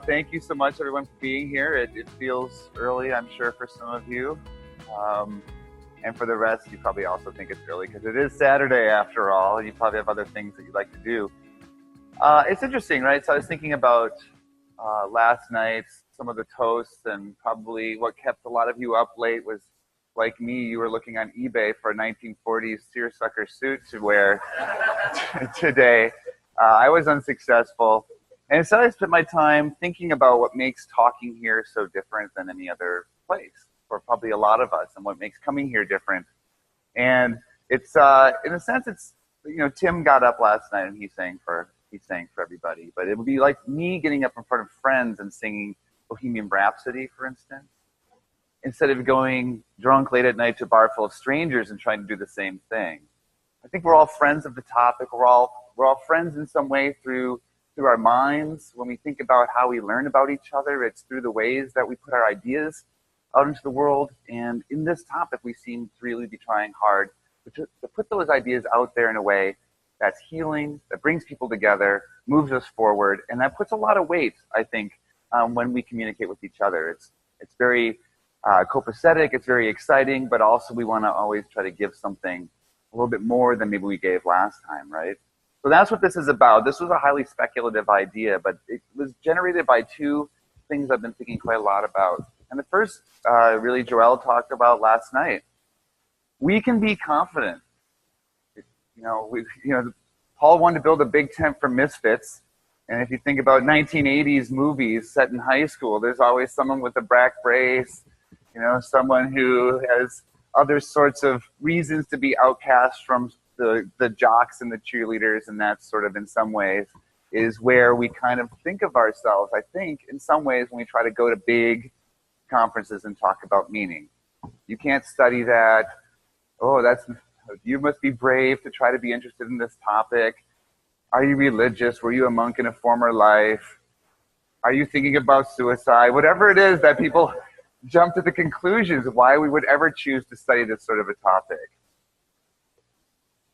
Thank you so much, everyone, for being here. It feels early, I'm sure, for some of you. And for the rest, you probably also think it's early because it is Saturday after all. You probably have other things that you'd like to do. It's interesting, right? So I was thinking about last night, some of the toasts, and probably what kept a lot of you up late was, like me, you were looking on eBay for a 1940s seersucker suit to wear today. I was unsuccessful. And instead I spent my time thinking about what makes talking here so different than any other place, or probably a lot of us, and what makes coming here different. And it's, in a sense, it's, Tim got up last night and he sang for everybody, but it would be like me getting up in front of friends and singing Bohemian Rhapsody, for instance, instead of going drunk late at night to a bar full of strangers and trying to do the same thing. I think we're all friends of the topic. We're all friends in some way through our minds. When we think about how we learn about each other, it's through the ways that we put our ideas out into the world. And in this topic, we seem to really be trying hard to put those ideas out there in a way that's healing, that brings people together, moves us forward, and that puts a lot of weight, I think, when we communicate with each other. It's very copacetic, it's very exciting, but also we want to always try to give something a little bit more than maybe we gave last time, right? So that's what this is about. This was a highly speculative idea, but it was generated by two things I've been thinking quite a lot about. And the first, really, Joelle talked about last night. We can be confident. Paul wanted to build a big tent for misfits. And if you think about 1980s movies set in high school, there's always someone with a back brace, someone who has other sorts of reasons to be outcast from the jocks and the cheerleaders, and that sort of, in some ways, is where we kind of think of ourselves, I think, in some ways, when we try to go to big conferences and talk about meaning. You can't study that. Oh, you must be brave to try to be interested in this topic. Are you religious? Were you a monk in a former life? Are you thinking about suicide? Whatever it is that people jump to the conclusions of why we would ever choose to study this sort of a topic.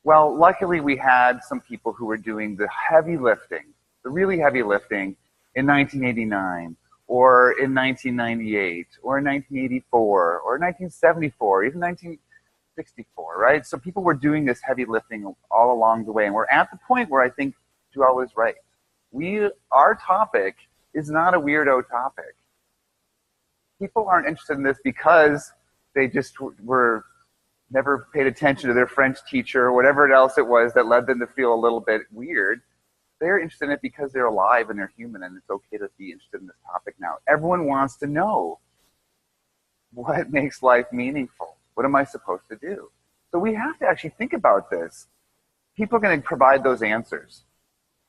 Well, luckily we had some people who were doing the heavy lifting, the really heavy lifting in 1989, or in 1998, or in 1984, or 1974, even 1964, right? So people were doing this heavy lifting all along the way, and we're at the point where I think Joelle was right. Our topic is not a weirdo topic. People aren't interested in this because they just were never paid attention to their French teacher or whatever else it was that led them to feel a little bit weird. They're interested in it because they're alive and they're human, and it's okay to be interested in this topic now. Everyone wants to know what makes life meaningful. What am I supposed to do? So we have to actually think about this. People are going to provide those answers.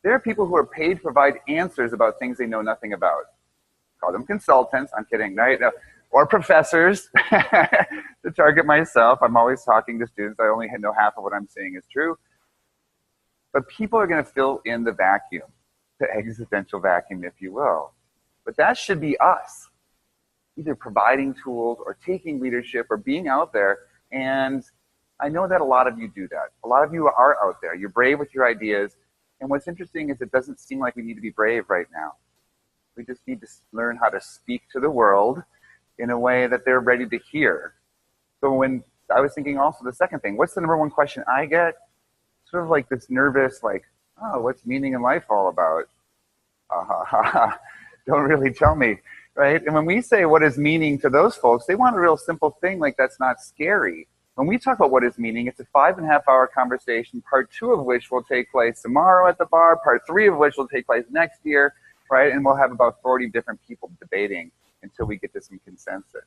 There are people who are paid to provide answers about things they know nothing about. Call them consultants. I'm kidding, right? No. Or professors, to target myself. I'm always talking to students. I only know half of what I'm saying is true. But people are going to fill in the vacuum, the existential vacuum, if you will. But that should be us, either providing tools or taking leadership or being out there. And I know that a lot of you do that. A lot of you are out there. You're brave with your ideas. And what's interesting is it doesn't seem like we need to be brave right now. We just need to learn how to speak to the world in a way that they're ready to hear. So when I was thinking also the second thing, what's the number one question I get? Sort of like this nervous, like, oh, what's meaning in life all about? Don't really tell me, right? And when we say what is meaning to those folks, they want a real simple thing like that's not scary. When we talk about what is meaning, it's a 5.5-hour conversation, part 2 of which will take place tomorrow at the bar, part 3 of which will take place next year, right? And we'll have about 40 different people debating until we get to some consensus.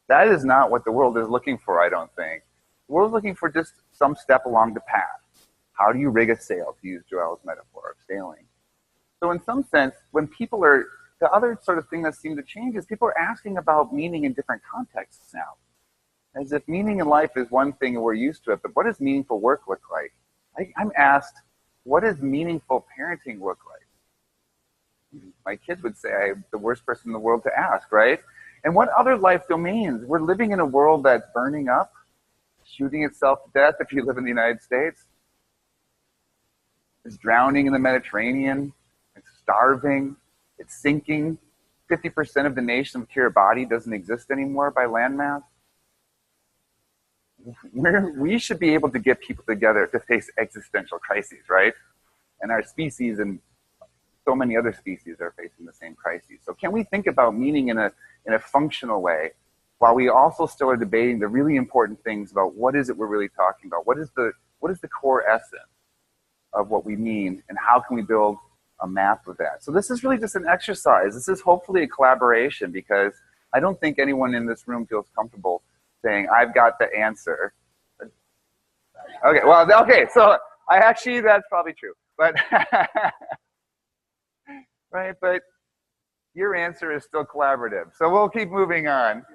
That is not what the world is looking for, I don't think. The world is looking for just some step along the path. How do you rig a sail, to use Joelle's metaphor of sailing? So in some sense, when people are, the other sort of thing that seemed to change is people are asking about meaning in different contexts now. As if meaning in life is one thing and we're used to it, but what does meaningful work look like? I'm asked, what does meaningful parenting look like? My kids would say I'm the worst person in the world to ask, right? And what other life domains? We're living in a world that's burning up, shooting itself to death if you live in the United States. It's drowning in the Mediterranean. It's starving. It's sinking. 50% of the nation of Kiribati doesn't exist anymore by landmass. We should be able to get people together to face existential crises, right? And our species and so many other species are facing the same crises. So can we think about meaning in a functional way, while we also still are debating the really important things about what is it we're really talking about? What is the core essence of what we mean, and how can we build a map of that? So this is really just an exercise. This is hopefully a collaboration, because I don't think anyone in this room feels comfortable saying, I've got the answer. Okay, well, okay, so that's probably true. But, right, but your answer is still collaborative. So we'll keep moving on.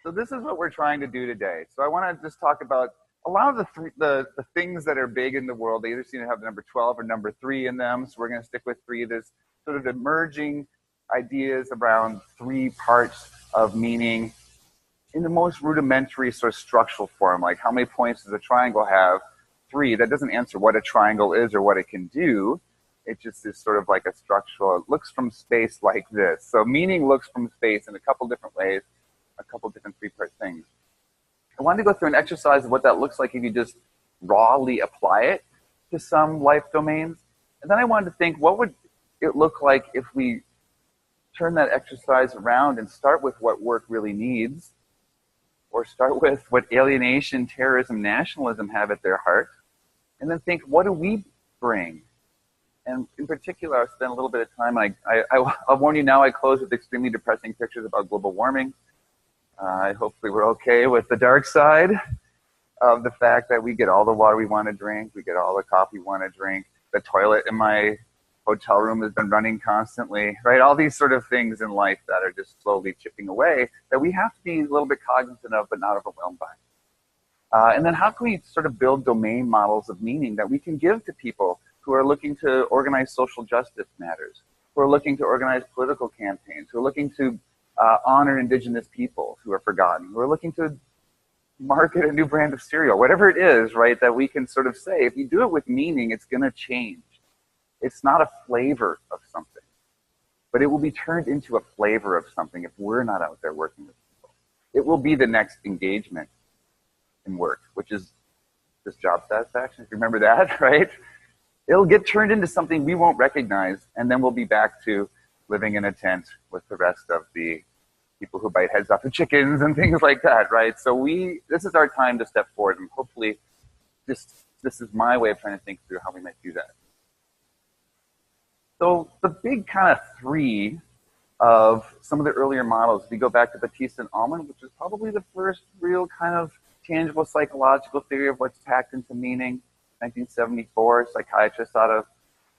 So this is what we're trying to do today. So I want to just talk about a lot of the things that are big in the world. They either seem to have the number 12 or number 3 in them. So we're going to stick with 3. There's sort of emerging ideas around 3 parts of meaning in the most rudimentary sort of structural form. Like, how many points does a triangle have? 3. That doesn't answer what a triangle is or what it can do. It just is sort of like a structural, it looks from space like this. So meaning looks from space in a couple different ways, a couple different 3-part things. I wanted to go through an exercise of what that looks like if you just rawly apply it to some life domains. And then I wanted to think, what would it look like if we turn that exercise around and start with what work really needs, or start with what alienation, terrorism, nationalism have at their heart, and then think, what do we bring? And in particular, I'll spend a little bit of time, I'll warn you now, I close with extremely depressing pictures about global warming. Hopefully we're okay with the dark side of the fact that we get all the water we want to drink, we get all the coffee we want to drink, the toilet in my hotel room has been running constantly, right? All these sort of things in life that are just slowly chipping away that we have to be a little bit cognizant of, but not overwhelmed by. And then how can we sort of build domain models of meaning that we can give to people who are looking to organize social justice matters, who are looking to organize political campaigns, who are looking to honor indigenous people who are forgotten, who are looking to market a new brand of cereal, whatever it is, right, that we can sort of say, if you do it with meaning, it's going to change. It's not a flavor of something, but it will be turned into a flavor of something if we're not out there working with people. It will be the next engagement in work, which is this job satisfaction, if you remember that, right? It'll get turned into something we won't recognize, and then we'll be back to living in a tent with the rest of the people who bite heads off the chickens and things like that, right? So this is our time to step forward, and hopefully this is my way of trying to think through how we might do that. So the big kind of 3 of some of the earlier models, if you go back to Batista and Ullman, which is probably the first real kind of tangible psychological theory of what's packed into meaning, 1974, psychiatrist out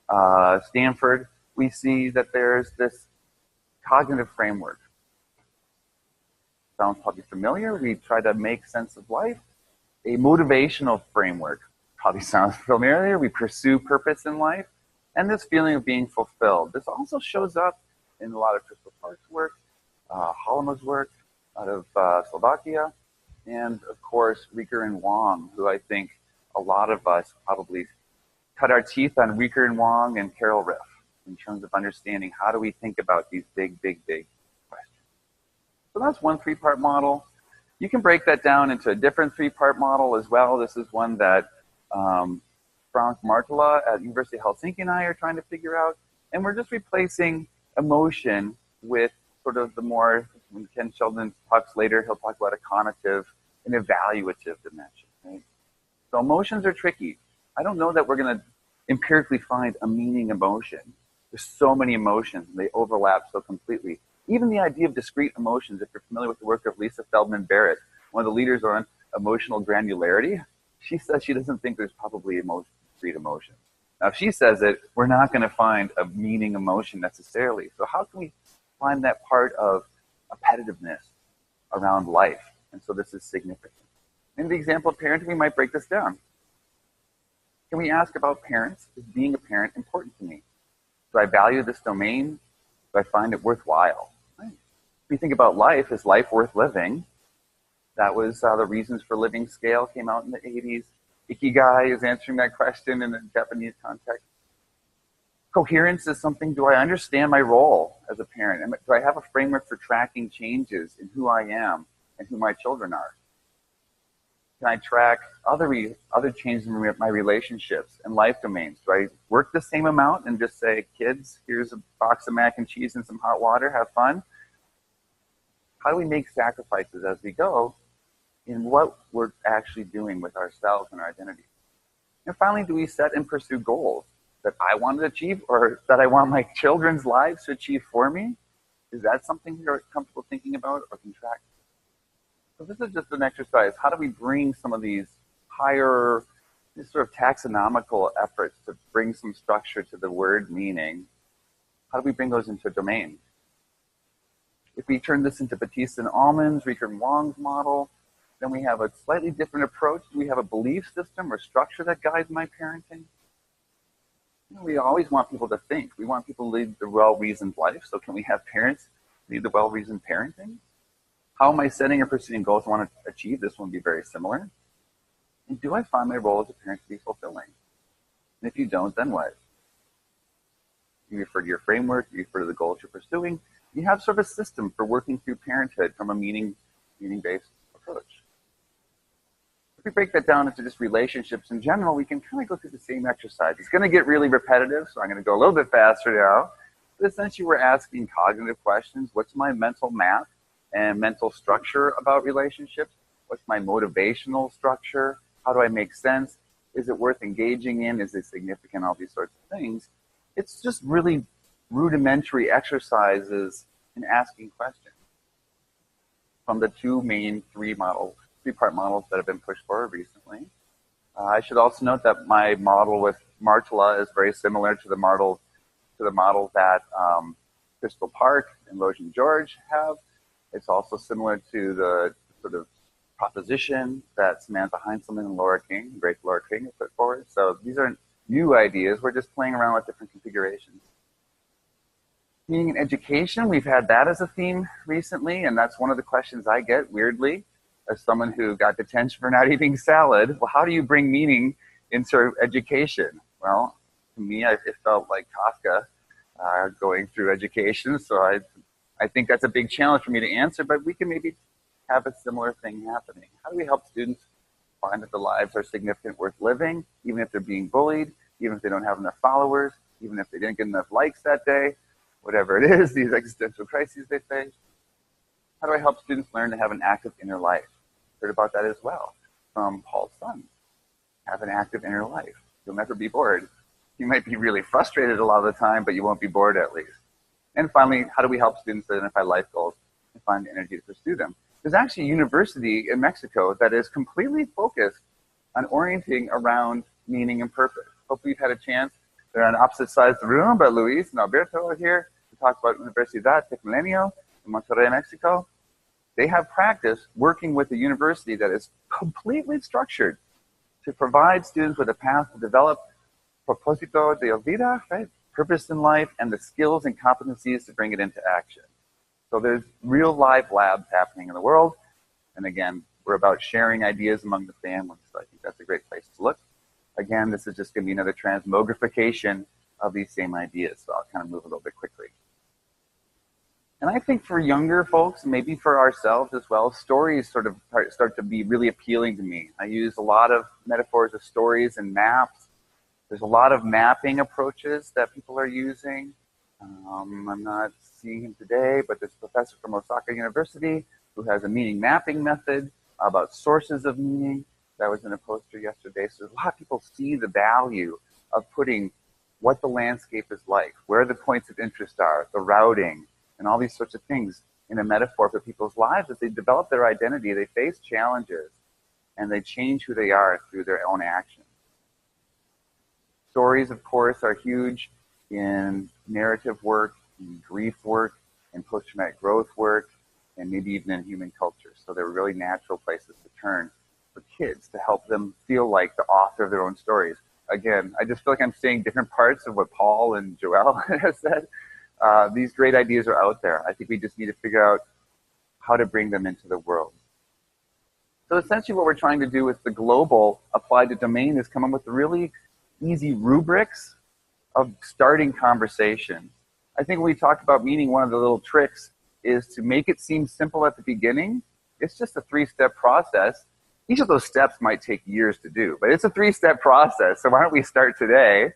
of Stanford, we see that there's this cognitive framework. Sounds probably familiar. We try to make sense of life. A motivational framework probably sounds familiar. We pursue purpose in life. And this feeling of being fulfilled. This also shows up in a lot of Crystal Park's work, Halema's work out of Slovakia, and of course, Riker and Wong, who I think a lot of us probably cut our teeth on Riker and Wong and Carol Riff in terms of understanding how do we think about these big, big, big questions. So that's one 3-part model. You can break that down into a different 3-part model as well. This is one that Frank Martela at University of Helsinki and I are trying to figure out. And we're just replacing emotion with sort of the more, when Ken Sheldon talks later, he'll talk about a cognitive and evaluative dimension, right? So emotions are tricky. I don't know that we're going to empirically find a meaning emotion. There's so many emotions, and they overlap so completely. Even the idea of discrete emotions, if you're familiar with the work of Lisa Feldman Barrett, one of the leaders on emotional granularity, she says she doesn't think there's probably discrete emotions. Now, if she says it, we're not going to find a meaning emotion necessarily. So how can we find that part of appetitiveness around life? And so this is significant. In the example of parenting, we might break this down. Can we ask about parents? Is being a parent important to me? Do I value this domain? Do I find it worthwhile? Right. If we think about life, is life worth living? That was the Reasons for Living scale came out in the 80s. Ikigai is answering that question in a Japanese context. Coherence is something, do I understand my role as a parent? Do I have a framework for tracking changes in who I am and who my children are? Can I track other changes in my relationships and life domains? Do I work the same amount and just say, kids, here's a box of mac and cheese and some hot water, have fun? How do we make sacrifices as we go in what we're actually doing with ourselves and our identity? And finally, do we set and pursue goals that I want to achieve or that I want my children's lives to achieve for me? Is that something you're comfortable thinking about or can track? So this is just an exercise. How do we bring some of these higher, these sort of taxonomical efforts to bring some structure to the word meaning? How do we bring those into a domain? If we turn this into Batista and Allman's, Riker and Wong's model, then we have a slightly different approach. Do we have a belief system or structure that guides my parenting? You know, we always want people to think. We want people to lead the well-reasoned life. So can we have parents lead the well-reasoned parenting? How am I setting or pursuing goals I want to achieve? This one will be very similar. And do I find my role as a parent to be fulfilling? And if you don't, then what? You refer to your framework, you refer to the goals you're pursuing. You have sort of a system for working through parenthood from a meaning-based approach. If we break that down into just relationships in general, we can kind of go through the same exercise. It's going to get really repetitive, so I'm going to go a little bit faster now. But essentially, we're asking cognitive questions. What's my mental map and mental structure about relationships? What's my motivational structure? How do I make sense? Is it worth engaging in? Is it significant? All these sorts of things. It's just really rudimentary exercises in asking questions from the two main three-part models that have been pushed forward recently. I should also note that my model with Martela is very similar to the model that Crystal Park and Logan George have. It's also similar to the sort of proposition that Samantha Heinzelman and Laura King, great Laura King, have put forward. So these aren't new ideas. We're just playing around with different configurations. Meaning in education, we've had that as a theme recently, and that's one of the questions I get, weirdly, as someone who got detention for not eating salad. Well, how do you bring meaning into education? Well, to me, it felt like Kafka going through education, so I think that's a big challenge for me to answer, but we can maybe have a similar thing happening. How do we help students find that their lives are significant, worth living, even if they're being bullied, even if they don't have enough followers, even if they didn't get enough likes that day, whatever it is, these existential crises they face? How do I help students learn to have an active inner life? Heard about that as well from Paul's son. Have an active inner life. You'll never be bored. You might be really frustrated a lot of the time, but you won't be bored at least. And finally, how do we help students identify life goals and find the energy to pursue them? There's actually a university in Mexico that is completely focused on orienting around meaning and purpose. Hopefully you've had a chance. They're on opposite sides of the room, but Luis and Alberto are here to talk about Universidad Tecmilenio in Monterrey, Mexico. They have practice working with a university that is completely structured to provide students with a path to develop propósito de vida, right? Purpose in life, and the skills and competencies to bring it into action. So there's real live labs happening in the world. And again, we're about sharing ideas among the families. So I think that's a great place to look. Again, this is just going to be another transmogrification of these same ideas. So I'll kind of move a little bit quickly. And I think for younger folks, maybe for ourselves as well, stories sort of start to be really appealing to me. I use a lot of metaphors of stories and maps. There's a lot of mapping approaches that people are using. I'm not seeing him today, but this professor from Osaka University who has a meaning mapping method about sources of meaning. That was in a poster yesterday. So a lot of people see the value of putting what the landscape is like, where the points of interest are, the routing, and all these sorts of things in a metaphor for people's lives. As they develop their identity, they face challenges, and they change who they are through their own actions. Stories, of course, are huge in narrative work, in grief work, in post-traumatic growth work, and maybe even in human culture. So they're really natural places to turn for kids to help them feel like the author of their own stories. Again, I just feel like I'm saying different parts of what Paul and Joelle have said. These great ideas are out there. I think we just need to figure out how to bring them into the world. So essentially what we're trying to do with the global applied to domain is come up with really easy rubrics of starting conversation. I think when we talk about meaning, one of the little tricks is to make it seem simple at the beginning. It's just a 3-step process. Each of those steps might take years to do, but it's a 3-step process. So why don't we start today?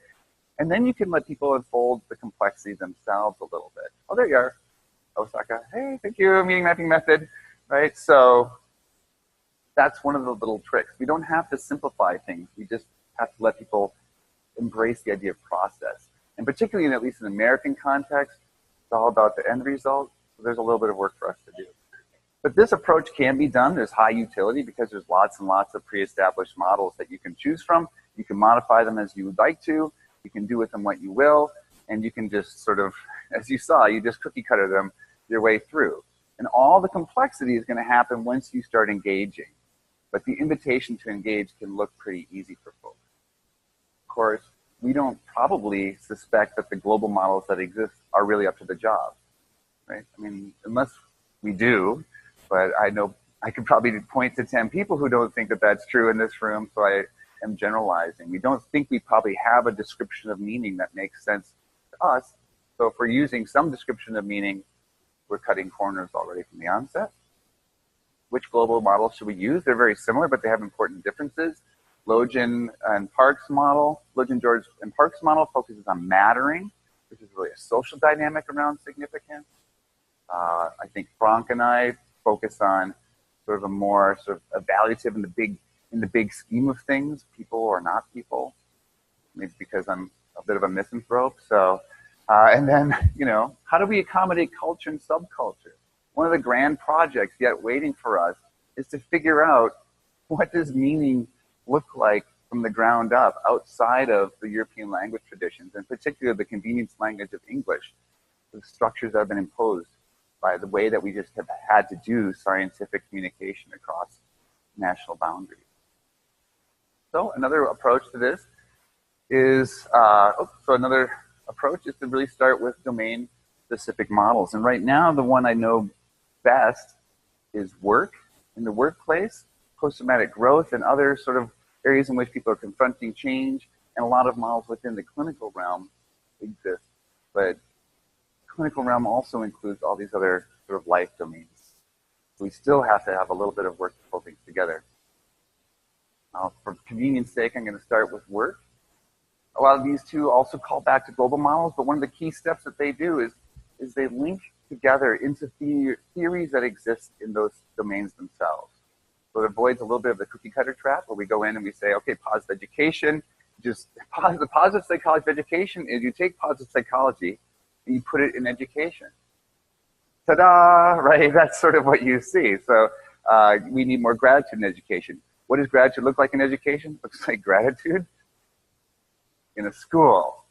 And then you can let people unfold the complexity themselves a little bit. Oh, there you are, Osaka. Hey, thank you, meaning mapping method, right? So that's one of the little tricks. We don't have to simplify things. We just have to let people embrace the idea of process. And particularly, at least in the American context, it's all about the end result. So there's a little bit of work for us to do. But this approach can be done. There's high utility because there's lots and lots of pre-established models that you can choose from. You can modify them as you would like to. You can do with them what you will. And you can just sort of, as you saw, you just cookie cutter them your way through. And all the complexity is going to happen once you start engaging. But the invitation to engage can look pretty easy for folks. Of course, we don't probably suspect that the global models that exist are really up to the job, right? I mean, unless we do, but I know I could probably point to 10 people who don't think that that's true in this room, so I am generalizing. We don't think we probably have a description of meaning that makes sense to us. So if we're using some description of meaning, we're cutting corners already from the onset. Which global models should we use? They're very similar, but they have important differences. Logan and Park's model, Logan, George, and Park's model focuses on mattering, which is really a social dynamic around significance. I think Frank and I focus on sort of a more sort of evaluative in the big scheme of things, people or not people. Maybe because I'm a bit of a misanthrope. So, and then, you know, how do we accommodate culture and subculture? One of the grand projects yet waiting for us is to figure out what does meaning look like from the ground up outside of the European language traditions, in particular the convenience language of English, the structures that have been imposed by the way that we just have had to do scientific communication across national boundaries. So another approach to this is, another approach is to really start with domain-specific models. And right now, the one I know best is work in the workplace, post-traumatic growth, and other sort of areas in which people are confronting change, and a lot of models within the clinical realm exist. But the clinical realm also includes all these other sort of life domains. So we still have to have a little bit of work to pull things together. For convenience sake, I'm going to start with work. A lot of these two also call back to global models, but one of the key steps that they do is they link together into theories that exist in those domains themselves. So it avoids a little bit of the cookie cutter trap where we go in and we say, okay, positive education, the positive psychology of education is you take positive psychology and you put it in education. Ta-da, right? That's sort of what you see. So we need more gratitude in education. What does gratitude look like in education? Looks like gratitude in a school,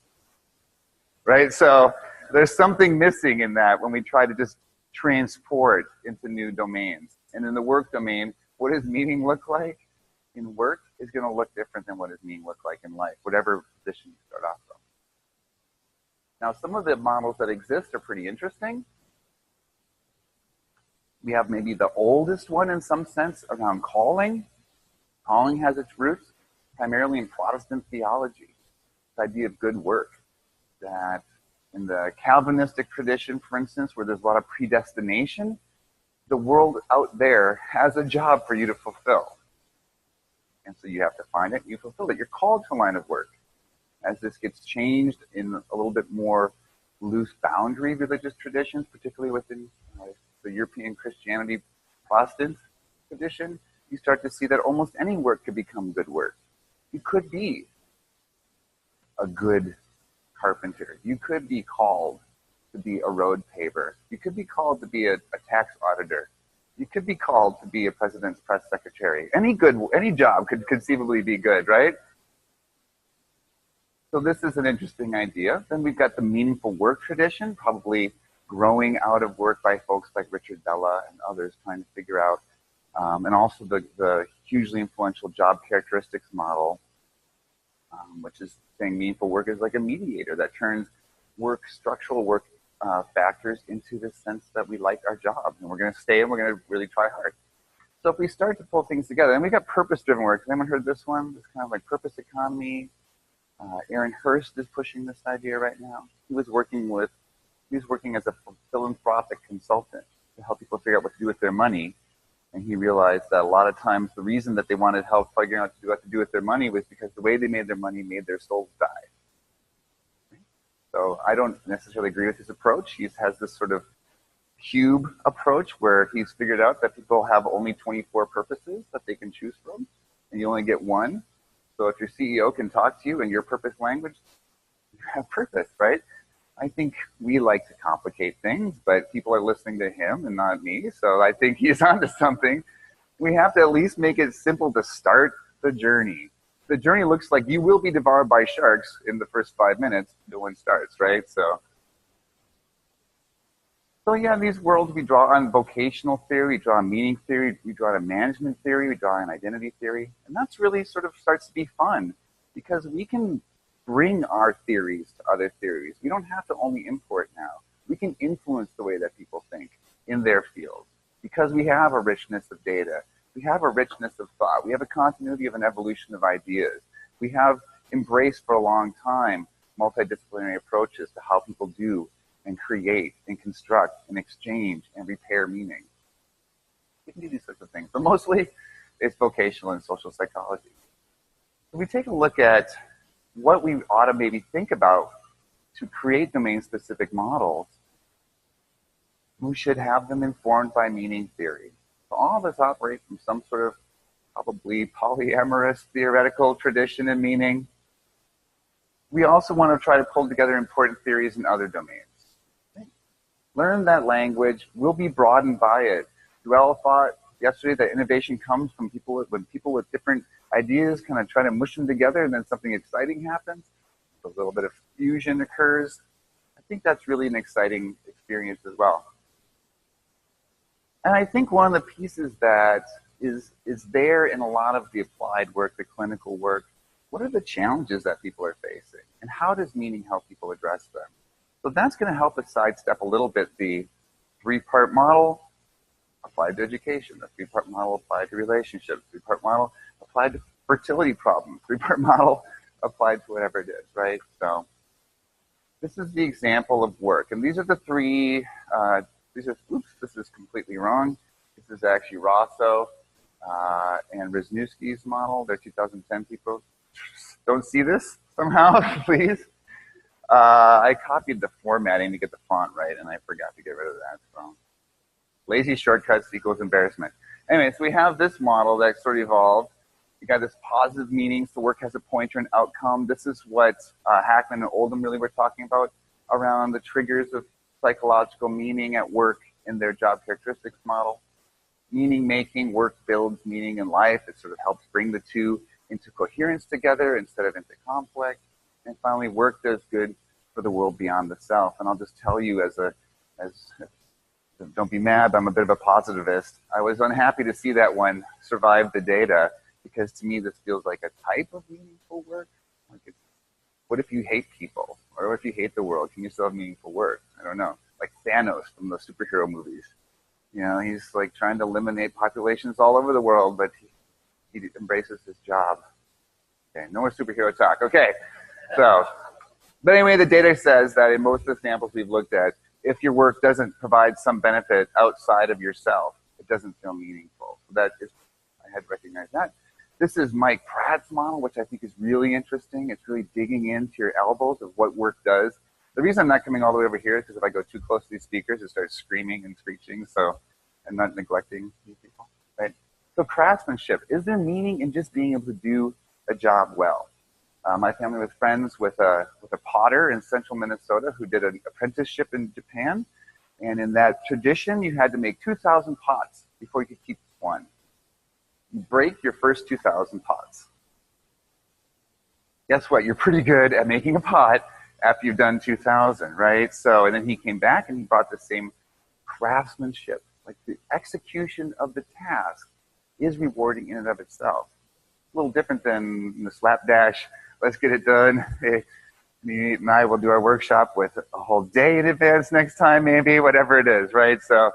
right? So there's something missing in that when we try to just transport into new domains. And in the work domain, what does meaning look like in work is going to look different than what does meaning look like in life, whatever position you start off from. Now, some of the models that exist are pretty interesting. We have maybe the oldest one in some sense around calling. Calling has its roots primarily in Protestant theology, the idea of good work. That in the Calvinistic tradition, for instance, where there's a lot of predestination, the world out there has a job for you to fulfill. And so you have to find it, and you fulfill it. You're called to a line of work. As this gets changed in a little bit more loose boundary religious traditions, particularly within the European Christianity Protestant tradition, you start to see that almost any work could become good work. You could be a good carpenter. You could be called to be a road paver. You could be called to be a tax auditor. You could be called to be a president's press secretary. Any job could conceivably be good, right? So this is an interesting idea. Then we've got the meaningful work tradition, probably growing out of work by folks like Richard Bella and others trying to figure out, and also the hugely influential job characteristics model, which is saying meaningful work is like a mediator that turns structural work factors into the sense that we like our job and we're going to stay and we're going to really try hard. So if we start to pull things together, and we got purpose-driven work. Has anyone heard this one? It's kind of like purpose economy. Aaron Hurst is pushing this idea right now. He was working as a philanthropic consultant to help people figure out what to do with their money. And he realized that a lot of times the reason that they wanted help figuring out what to do with their money was because the way they made their money made their souls die. So I don't necessarily agree with his approach. He has this sort of cube approach where he's figured out that people have only 24 purposes that they can choose from, and you only get one. So if your CEO can talk to you in your purpose language, you have purpose, right? I think we like to complicate things, but people are listening to him and not me. So I think he's onto something. We have to at least make it simple to start the journey. The journey looks like you will be devoured by sharks in the first 5 minutes. No one starts, right? So yeah, in these worlds, we draw on vocational theory, we draw on meaning theory, we draw on management theory, we draw on identity theory. And that's really sort of starts to be fun because we can bring our theories to other theories. We don't have to only import now. We can influence the way that people think in their field because we have a richness of data. We have a richness of thought. We have a continuity of an evolution of ideas. We have embraced for a long time multidisciplinary approaches to how people do and create and construct and exchange and repair meaning. We can do these sorts of things, but mostly it's vocational and social psychology. If we take a look at what we ought to maybe think about to create domain-specific models, we should have them informed by meaning theory. So all of us operate from some sort of probably polyamorous theoretical tradition and meaning. We also want to try to pull together important theories in other domains. Learn that language. We'll be broadened by it. Duell thought yesterday that innovation comes from when people with different ideas kind of try to mush them together and then something exciting happens. A little bit of fusion occurs. I think that's really an exciting experience as well. And I think one of the pieces that is there in a lot of the applied work, the clinical work, what are the challenges that people are facing? And how does meaning help people address them? So that's going to help us sidestep a little bit the three-part model applied to education, the three-part model applied to relationships, three-part model applied to fertility problems, three-part model applied to whatever it is, right? So this is the example of work. And these are the three, oops, this is completely wrong. This is actually Rosso and Wisniewski's model. They're 2010 people. Don't see this somehow, please. I copied the formatting to get the font right, and I forgot to get rid of that. So lazy shortcuts equals embarrassment. Anyway, so we have this model that sort of evolved. You got this positive meaning, so work has a pointer and outcome. This is what Hackman and Oldham really were talking about around the triggers of psychological meaning at work in their job characteristics model. Meaning making, work builds meaning in life. It sort of helps bring the two into coherence together instead of into conflict. And finally, work does good for the world beyond the self. And I'll just tell you don't be mad, I'm a bit of a positivist. I was unhappy to see that one survive the data because to me this feels like a type of meaningful work. Like what if you hate people? Or what if you hate the world? Can you still have meaningful work? I don't know. Like Thanos from the superhero movies. You know, he's like trying to eliminate populations all over the world, but he embraces his job. Okay, no more superhero talk. Okay, so, but anyway, the data says that in most of the samples we've looked at, if your work doesn't provide some benefit outside of yourself, it doesn't feel meaningful. So that is, I had to recognize that. This is Mike Pratt's model, which I think is really interesting. It's really digging into your elbows of what work does. The reason I'm not coming all the way over here is because if I go too close to these speakers, it starts screaming and screeching. So I'm not neglecting these people, right? So craftsmanship, is there meaning in just being able to do a job well? My family was friends with a potter in central Minnesota who did an apprenticeship in Japan. And in that tradition, you had to make 2,000 pots before you could keep one. You break your first 2,000 pots. Guess what? You're pretty good at making a pot after you've done 2,000, right? So, and then he came back and he brought the same craftsmanship. Like the execution of the task is rewarding in and of itself. A little different than the slapdash, let's get it done. Hey, me and I will do our workshop with a whole day in advance next time, maybe, whatever it is, right? So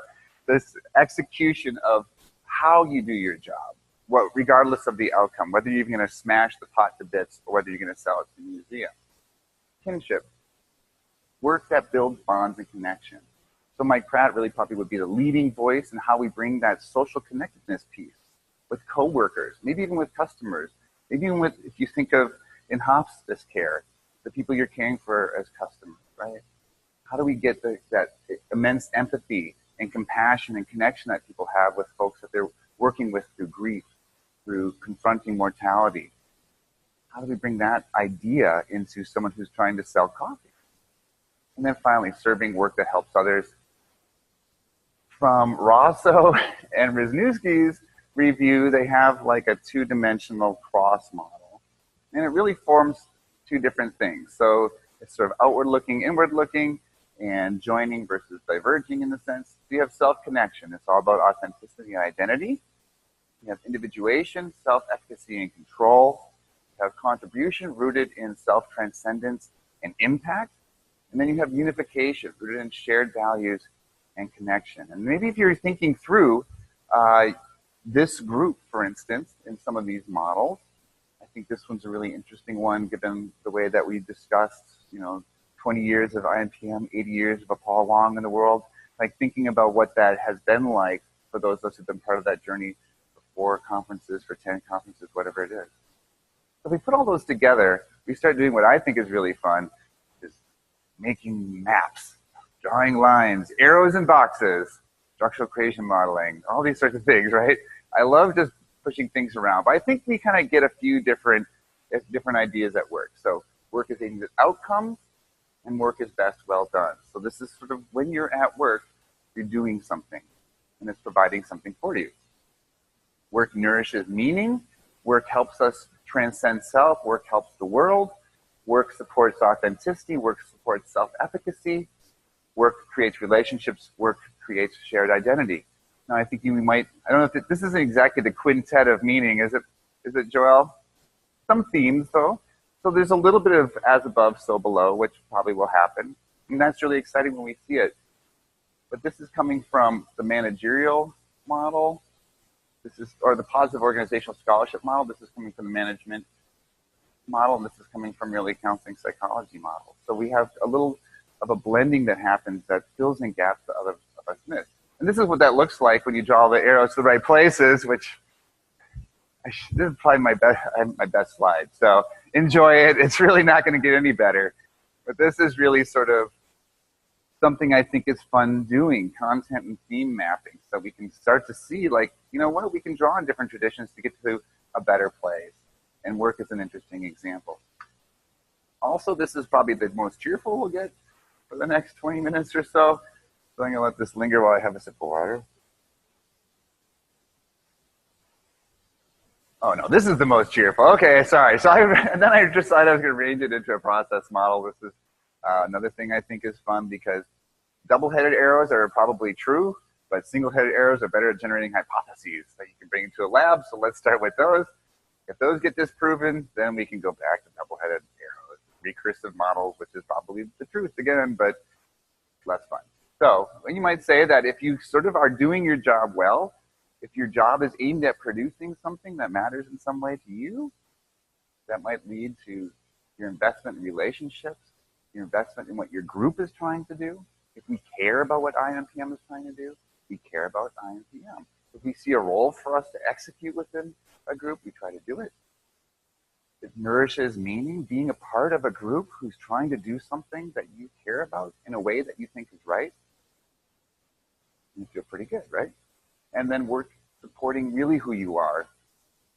this execution of how you do your job regardless of the outcome, whether you're going to smash the pot to bits or whether you're going to sell it to the museum. Kinship, work that builds bonds and connection. So Mike Pratt really probably would be the leading voice in how we bring that social connectedness piece with coworkers, maybe even with customers, maybe even with, if you think of in hospice care, the people you're caring for as customers, right? How do we get that immense empathy and compassion and connection that people have with folks that they're working with through grief, through confronting mortality? How do we bring that idea into someone who's trying to sell coffee? And then finally, serving work that helps others. From Rosso and Wisniewski's review, they have like a two-dimensional cross model. And it really forms two different things. So it's sort of outward-looking, inward-looking, and joining versus diverging in a sense. You have self-connection. It's all about authenticity and identity. You have individuation, self-efficacy, and control. You have contribution rooted in self-transcendence and impact. And then you have unification rooted in shared values and connection. And maybe if you're thinking through this group, for instance, in some of these models, I think this one's a really interesting one given the way that we discussed, 20 years of INPM, 80 years of a Paul Wong in the world, like thinking about what that has been like for those of us who've been part of that journey for 4 conferences, for 10 conferences, whatever it is. If we put all those together, we start doing what I think is really fun, is making maps, drawing lines, arrows and boxes, structural equation modeling, all these sorts of things, right? I love just pushing things around, but I think we kind of get a few different ideas at work. So work is aimed at outcomes, and work is best well done. So this is sort of when you're at work, you're doing something, and it's providing something for you. Work nourishes meaning. Work helps us transcend self. Work helps the world. Work supports authenticity. Work supports self-efficacy. Work creates relationships. Work creates shared identity. Now, I think I don't know if this isn't exactly the quintet of meaning, is it, Joel? Some themes, though. So there's a little bit of as above, so below, which probably will happen. And that's really exciting when we see it. But this is coming from the managerial model. Or the positive organizational scholarship model. This is coming from the management model, and this is coming from really counseling psychology model. So we have a little of a blending that happens that fills in gaps that others of us miss. And this is what that looks like when you draw the arrows to the right places, which this is probably my best slide. So enjoy it. It's really not going to get any better. But this is really sort of something I think is fun doing, content and theme mapping, so we can start to see, like, what we can draw on different traditions to get to a better place. And work is an interesting example. Also, this is probably the most cheerful we'll get for the next 20 minutes or so. So I'm going to let this linger while I have a sip of water. Oh, no, this is the most cheerful. Okay, sorry. So and then I decided I was going to range it into a process model. This is another thing I think is fun because double-headed arrows are probably true, but single-headed arrows are better at generating hypotheses that you can bring into a lab. So let's start with those. If those get disproven, then we can go back to double-headed arrows, recursive models, which is probably the truth again, but less fun. So you might say that if you sort of are doing your job well, if your job is aimed at producing something that matters in some way to you, that might lead to your investment in relationships, your investment in what your group is trying to do. If we care about what INPM is trying to do, we care about INPM. If we see a role for us to execute within a group, we try to do it. It nourishes meaning, being a part of a group who's trying to do something that you care about in a way that you think is right. You feel pretty good, right? And then work supporting really who you are,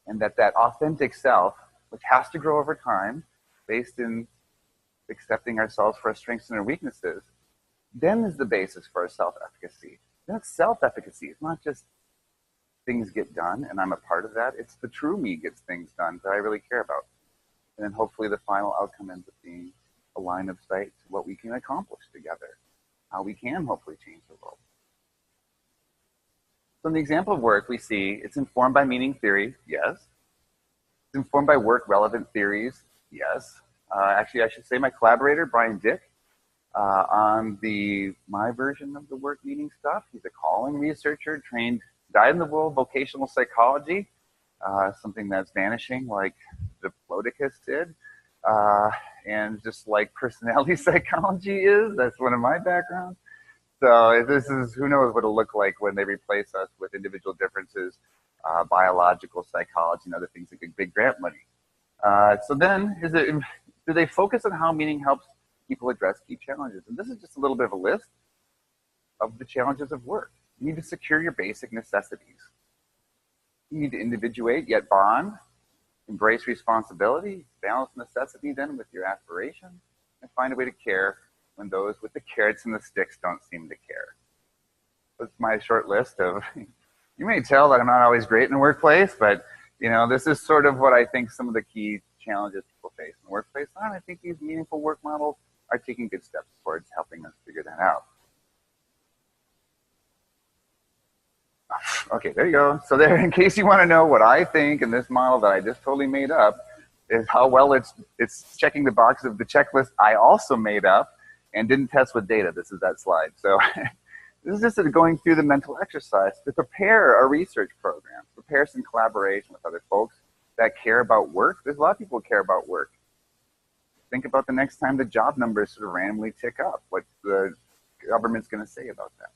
and that authentic self, which has to grow over time based in accepting ourselves for our strengths and our weaknesses, then is the basis for our self-efficacy. That's self-efficacy. It's not just things get done and I'm a part of that. It's the true me gets things done that I really care about. And then hopefully the final outcome ends up being a line of sight to what we can accomplish together, how we can hopefully change the world. So in the example of work, we see it's informed by meaning theory, yes. It's informed by work-relevant theories, yes. Actually, I should say my collaborator, Brian Dick, on my version of the work meaning stuff. He's a calling researcher, trained dyed-in-the-wool vocational psychology. something that's vanishing like the Diplodocus did. And just like personality psychology is, that's one of my backgrounds. So this is, who knows what it'll look like when they replace us with individual differences, biological psychology, and other things like big grant money. So then, do they focus on how meaning helps people address key challenges? And this is just a little bit of a list of the challenges of work. You need to secure your basic necessities. You need to individuate yet bond, embrace responsibility, balance necessity then with your aspirations, and find a way to care when those with the carrots and the sticks don't seem to care. That's my short list of, you may tell that I'm not always great in the workplace, but this is sort of what I think some of the key challenges people face in the workplace are, and I think these meaningful work models are taking good steps towards helping us figure that out. Okay, there you go. So there, in case you want to know what I think in this model that I just totally made up, is how well it's checking the box of the checklist I also made up and didn't test with data. This is that slide. So this is just going through the mental exercise to prepare a research program, prepare some collaboration with other folks that care about work. There's a lot of people who care about work. Think about the next time the job numbers sort of randomly tick up, what the government's going to say about that.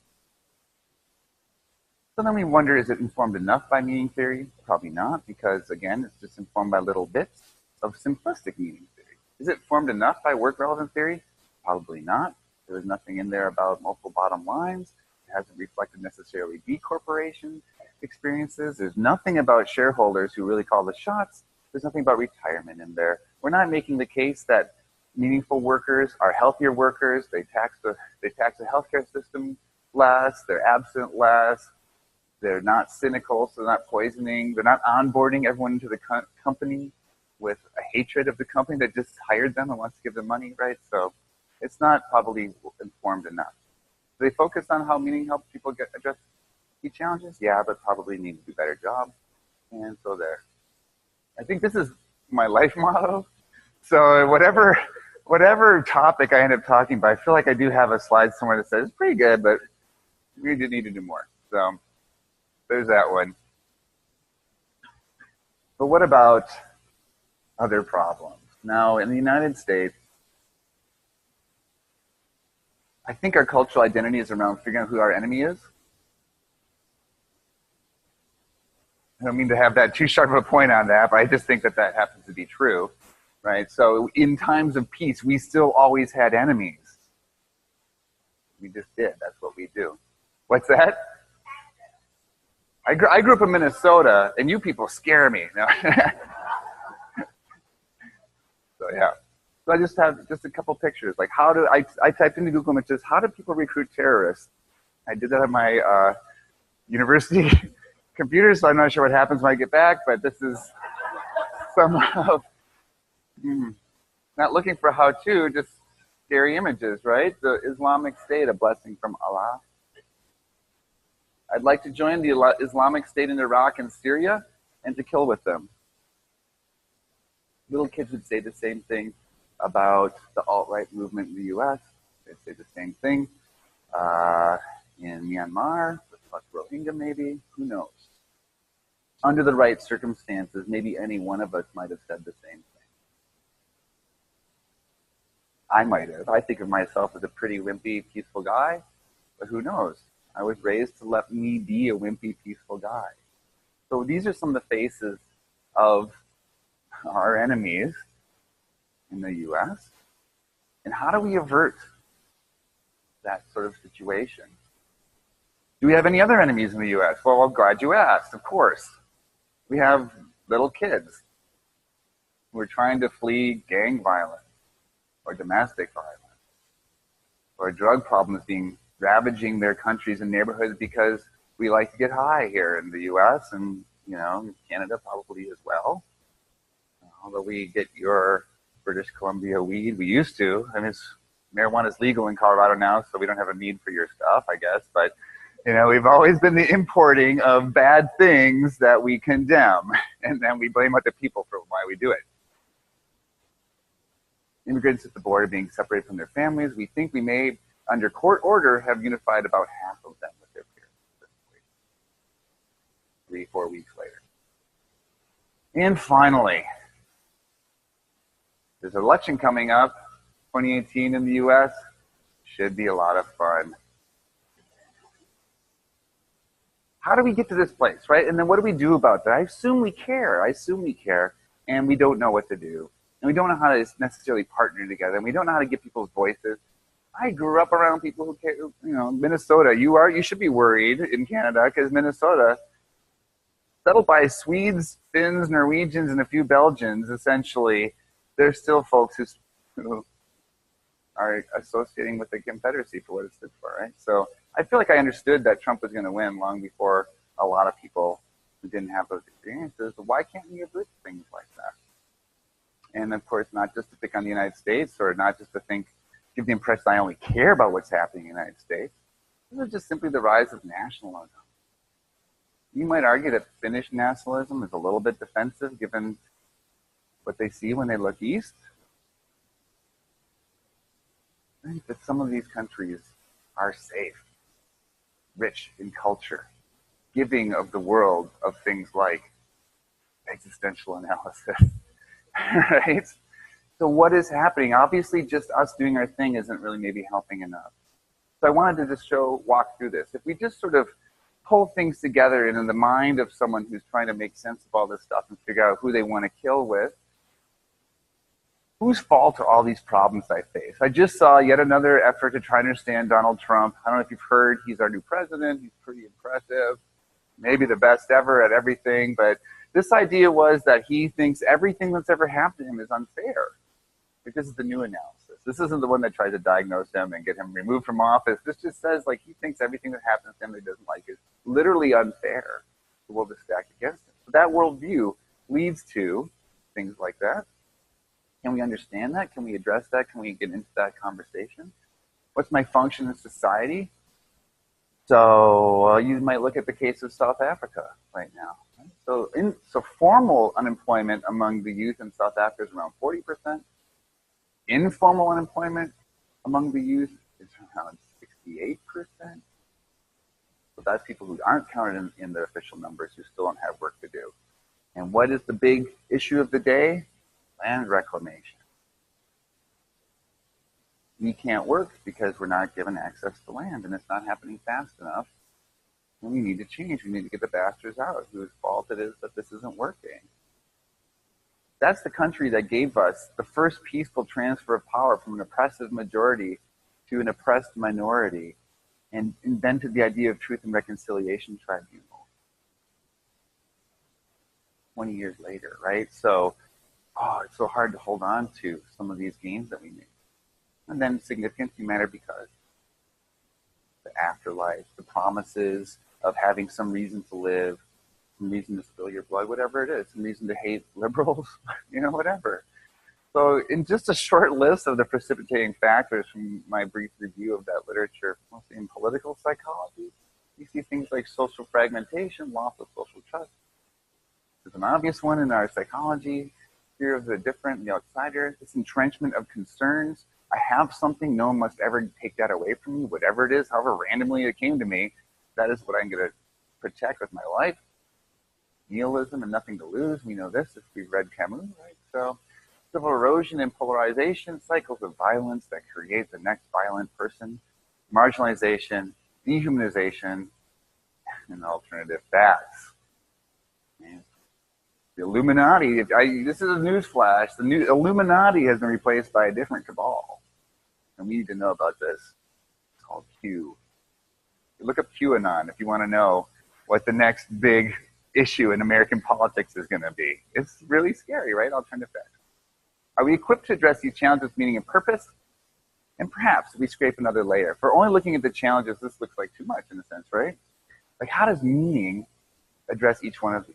So then we wonder, is it informed enough by meaning theory? Probably not, because again, it's just informed by little bits of simplistic meaning theory. Is it formed enough by work relevant theory? Probably not. There was nothing in there about multiple bottom lines. It hasn't reflected necessarily B corporation experiences. There's nothing about shareholders who really call the shots. There's nothing about retirement in there. We're not making the case that meaningful workers are healthier workers. They tax the healthcare system less. They're absent less. They're not cynical, so they're not poisoning. They're not onboarding everyone into the company with a hatred of the company that just hired them and wants to give them money, right? So it's not probably informed enough. Do they focus on how meaning helps people address key challenges? Yeah, but probably need to do a better job. And so there. I think this is my life motto. So whatever topic I end up talking about, I feel like I do have a slide somewhere that says it's pretty good, but we do need to do more. So there's that one. But what about other problems? Now, in the United States, I think our cultural identity is around figuring out who our enemy is. I don't mean to have that too sharp of a point on that, but I just think that that happens to be true, right? So in times of peace, we still always had enemies. We just did. That's what we do. What's that? I grew up in Minnesota, and you people scare me. No. So yeah. So I just have just a couple pictures. Like how do I typed into Google Images, how do people recruit terrorists? I did that on my university computer, so I'm not sure what happens when I get back, but this is some of, not looking for how-to, just scary images, right? The Islamic State, a blessing from Allah. I'd like to join the Islamic State in Iraq and Syria and to kill with them. Little kids would say the same thing about the alt-right movement in the US. They'd say the same thing in Myanmar, with Rohingya maybe, who knows? Under the right circumstances, maybe any one of us might have said the same thing. I might have. I think of myself as a pretty wimpy, peaceful guy, but who knows? I was raised to let me be a wimpy, peaceful guy. So these are some of the faces of our enemies in the US. And how do we avert that sort of situation? Do we have any other enemies in the US? Well, I'm glad you asked, of course. We have little kids who are trying to flee gang violence or domestic violence or drug problems ravaging their countries and neighborhoods because we like to get high here in the US and, Canada probably as well. Although we get your British Columbia weed, we used to. I mean, marijuana is legal in Colorado now, so we don't have a need for your stuff, I guess. But, we've always been the importing of bad things that we condemn, and then we blame other people for why we do it. Immigrants at the border being separated from their families, we think we may, under court order, have unified about half of them with their parents. 3-4 weeks later. And finally, there's an election coming up, 2018 in the US. Should be a lot of fun. How do we get to this place, right? And then what do we do about that? I assume we care. And we don't know what to do. And we don't know how to necessarily partner together. And we don't know how to get people's voices. I grew up around people who care, Minnesota. You should be worried in Canada because Minnesota, settled by Swedes, Finns, Norwegians, and a few Belgians, essentially, there's still folks who are associating with the Confederacy for what it stood for, right? So I feel like I understood that Trump was going to win long before a lot of people who didn't have those experiences. So why can't we avert things like that? And of course, not just to pick on the United States or not just to give the impression I only care about what's happening in the United States. This is just simply the rise of nationalism. You might argue that Finnish nationalism is a little bit defensive given what they see when they look east. I think that some of these countries are safe, rich in culture, giving of the world of things like existential analysis, right? So what is happening? Obviously, just us doing our thing isn't really maybe helping enough. So I wanted to just walk through this. If we just sort of pull things together in the mind of someone who's trying to make sense of all this stuff and figure out who they want to kill with, whose fault are all these problems I face? I just saw yet another effort to try to understand Donald Trump. I don't know if you've heard, he's our new president. He's pretty impressive, maybe the best ever at everything. But this idea was that he thinks everything that's ever happened to him is unfair. Like, this is the new analysis. This isn't the one that tries to diagnose him and get him removed from office. This just says, like, he thinks everything that happens to him that he doesn't like is literally unfair. The world is stacked against him. So that worldview leads to things like that. Can we understand that? Can we address that? Can we get into that conversation? What's my function in society? So you might look at the case of South Africa right now. Right? So formal unemployment among the youth in South Africa is around 40%. Informal unemployment among the youth is around 68%. So that's people who aren't counted in the official numbers who still don't have work to do. And what is the big issue of the day? Land reclamation. We can't work because we're not given access to land, and it's not happening fast enough. And we need to change. We need to get the bastards out whose fault it is that this isn't working. That's the country that gave us the first peaceful transfer of power from an oppressive majority to an oppressed minority and invented the idea of Truth and Reconciliation Tribunal 20 years later, right? So, it's so hard to hold on to some of these gains that we made. And then significance matter because the afterlife, the promises of having some reason to live, some reason to spill your blood, whatever it is, some reason to hate liberals, whatever. So in just a short list of the precipitating factors from my brief review of that literature, mostly in political psychology, you see things like social fragmentation, loss of social trust. There's an obvious one in our psychology, fear of the different, the outsider, this entrenchment of concerns. I have something, no one must ever take that away from me, whatever it is, however randomly it came to me, that is what I'm going to protect with my life. Nihilism and nothing to lose, we know this if we've read Camus, right? So civil erosion and polarization, cycles of violence that create the next violent person, marginalization, dehumanization, and alternative facts. Man. The Illuminati, this is a news flash, the new Illuminati has been replaced by a different cabal. And we need to know about this. It's called Q. Look up QAnon if you want to know what the next big issue in American politics is going to be. It's really scary, right? Alternative facts. Are we equipped to address these challenges with meaning and purpose? And perhaps we scrape another layer. If we're only looking at the challenges, this looks like too much in a sense, right? Like, how does meaning address each one of these?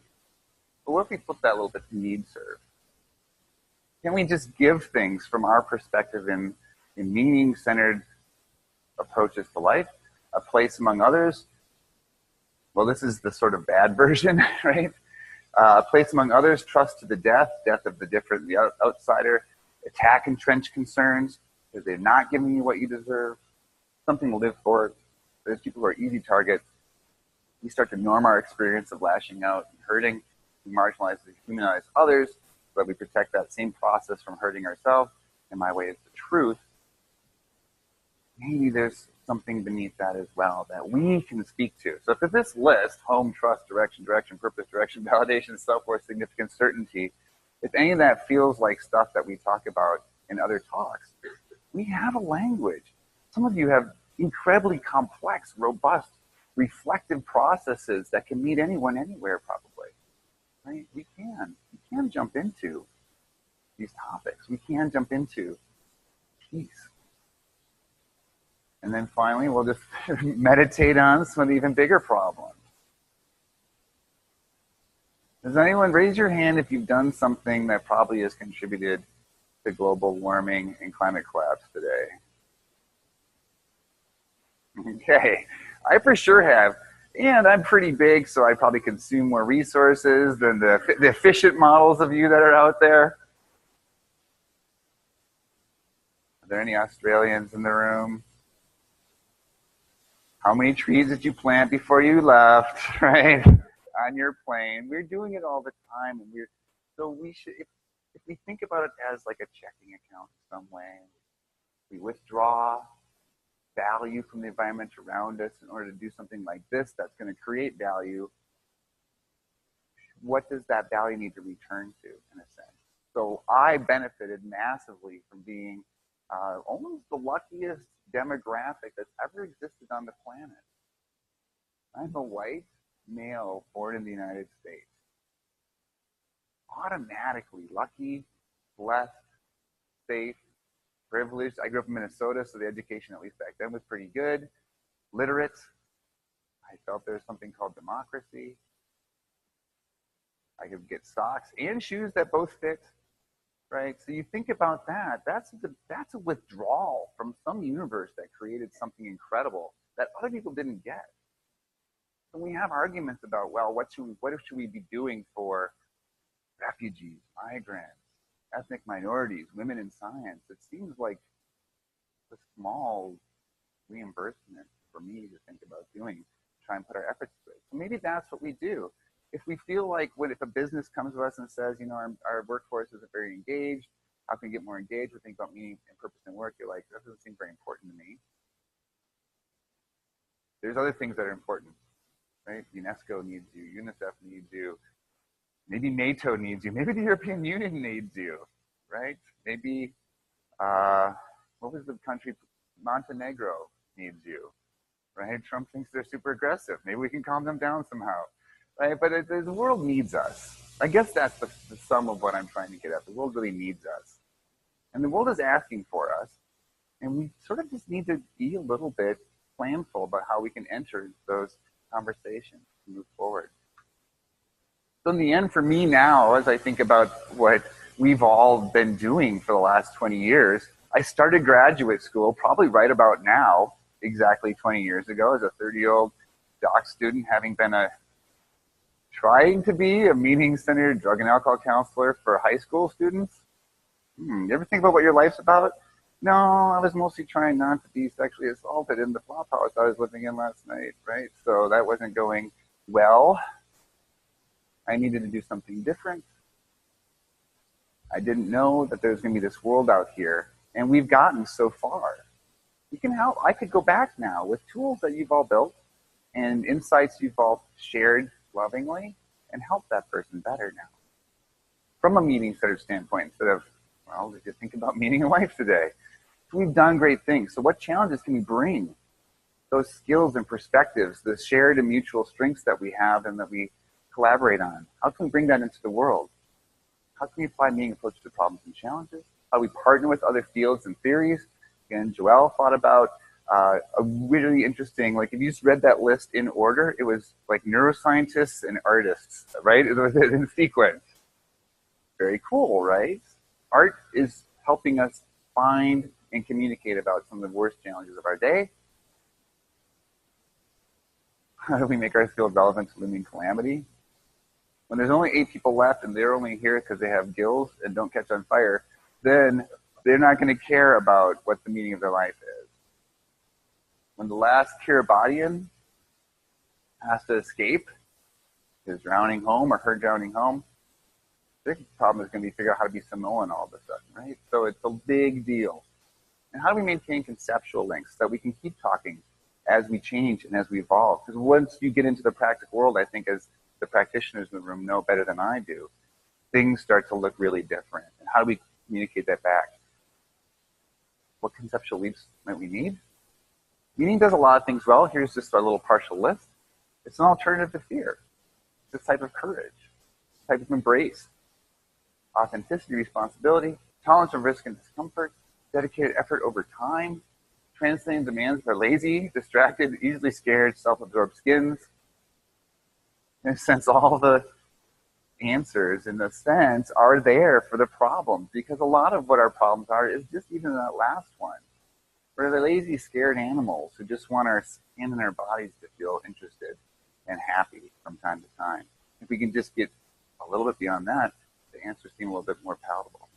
But what if we flip that a little bit to need serve? Can we just give things from our perspective in meaning-centered approaches to life, a place among others? Well, this is the sort of bad version, right? A place among others, trust to the death of the different, the outsider, attack entrenched concerns, because they're not giving you what you deserve, something to live for. There's people who are easy targets. We start to norm our experience of lashing out and hurting. we marginalize and humanize others, so that we protect that same process from hurting ourselves. And my way is the truth. Maybe there's something beneath that as well that we can speak to. So if this list, home, trust, direction, purpose, direction, validation, self-worth, significance, certainty, if any of that feels like stuff that we talk about in other talks, we have a language. Some of you have incredibly complex, robust, reflective processes that can meet anyone, anywhere, probably. Right? We can jump into these topics. We can jump into peace. And then finally, we'll just meditate on some of the even bigger problems. Does anyone raise your hand if you've done something that probably has contributed to global warming and climate collapse today? Okay, I for sure have. And I'm pretty big, so I probably consume more resources than the efficient models of you that are out there. Are there any Australians in the room? How many trees did you plant before you left, right? On your plane. We're doing it all the time, and so we should, if we think about it as like a checking account in some way, we withdraw value from the environment around us in order to do something like this that's going to create value. What does that value need to return to, in a sense? So I benefited massively from being almost the luckiest demographic that's ever existed on the planet. I'm a white male born in the United States. Automatically lucky, blessed, safe, privileged. I grew up in Minnesota, so the education, at least back then, was pretty good. Literate. I felt there was something called democracy. I could get socks and shoes that both fit. Right? So you think about that, that's a withdrawal from some universe that created something incredible that other people didn't get. So we have arguments about, well, what should we be doing for refugees, migrants, ethnic minorities, women in science? It seems like a small reimbursement for me to think about doing, try and put our efforts to it. So maybe that's what we do. If we feel like if a business comes to us and says, our workforce isn't very engaged, how can we get more engaged? We think about meaning and purpose in work. You're like, that doesn't seem very important to me. There's other things that are important, right? UNESCO needs you, UNICEF needs you, maybe NATO needs you, maybe the European Union needs you, right? Maybe, what was the country? Montenegro needs you, right? Trump thinks they're super aggressive. Maybe we can calm them down somehow. Right, but the world needs us. I guess that's the sum of what I'm trying to get at. The world really needs us. And the world is asking for us. And we sort of just need to be a little bit planful about how we can enter those conversations and move forward. So in the end, for me now, as I think about what we've all been doing for the last 20 years, I started graduate school probably right about now, exactly 20 years ago, as a 30-year-old doc student, having been trying to be a meaning-centered drug and alcohol counselor for high school students. You ever think about what your life's about? No, I was mostly trying not to be sexually assaulted in the flop house I was living in last night, right? So that wasn't going well. I needed to do something different. I didn't know that there was going to be this world out here, and we've gotten so far. You can help. I could go back now with tools that you've all built and insights you've all shared lovingly and help that person better now. From a meaning-centered standpoint, instead of, well, did you think about meaning in life today? So we've done great things. So what challenges can we bring? Those skills and perspectives, the shared and mutual strengths that we have and that we collaborate on. How can we bring that into the world? How can we apply meaning approach to problems and challenges? How we partner with other fields and theories? Again, Joelle thought about a really interesting, like if you just read that list in order, it was like neuroscientists and artists, right? It was in sequence. Very cool, right? Art is helping us find and communicate about some of the worst challenges of our day. How do we make ours feel relevant to looming calamity? When there's only 8 people left and they're only here because they have gills and don't catch on fire, then they're not going to care about what the meaning of their life is. When the last Kiribatian has to escape, his drowning home or her drowning home, the big problem is going to be figure out how to be Samoan all of a sudden, right? So it's a big deal. And how do we maintain conceptual links so that we can keep talking as we change and as we evolve? Because once you get into the practical world, I think as the practitioners in the room know better than I do, things start to look really different. And how do we communicate that back? What conceptual leaps might we need? Meaning does a lot of things well. Here's just our little partial list. It's an alternative to fear. It's a type of courage, a type of embrace, authenticity, responsibility, tolerance of risk and discomfort, dedicated effort over time, translating demands for lazy, distracted, easily scared, self-absorbed skins. In a sense, all the answers, in a sense, are there for the problem, because a lot of what our problems are is just even that last one. We're the lazy, scared animals who just want our skin and our bodies to feel interested and happy from time to time. If we can just get a little bit beyond that, the answers seem a little bit more palatable.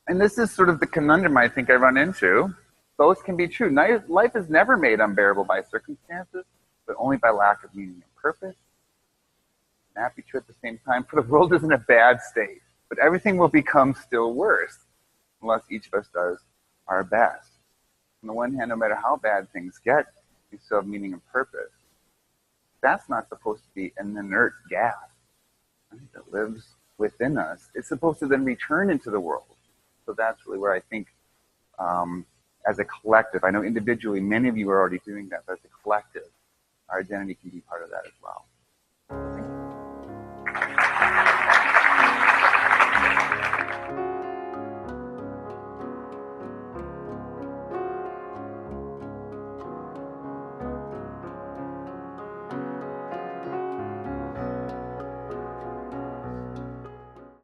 And this is sort of the conundrum I think I run into. Both can be true. Life is never made unbearable by circumstances, but only by lack of meaning and purpose. And that be true at the same time, for the world is in a bad state, but everything will become still worse unless each of us does our best. On the one hand, no matter how bad things get, we still have meaning and purpose. That's not supposed to be an inert gas, right, that lives within us. It's supposed to then return into the world. So that's really where I think, as a collective, I know individually many of you are already doing that, but as a collective, our identity can be part of that as well.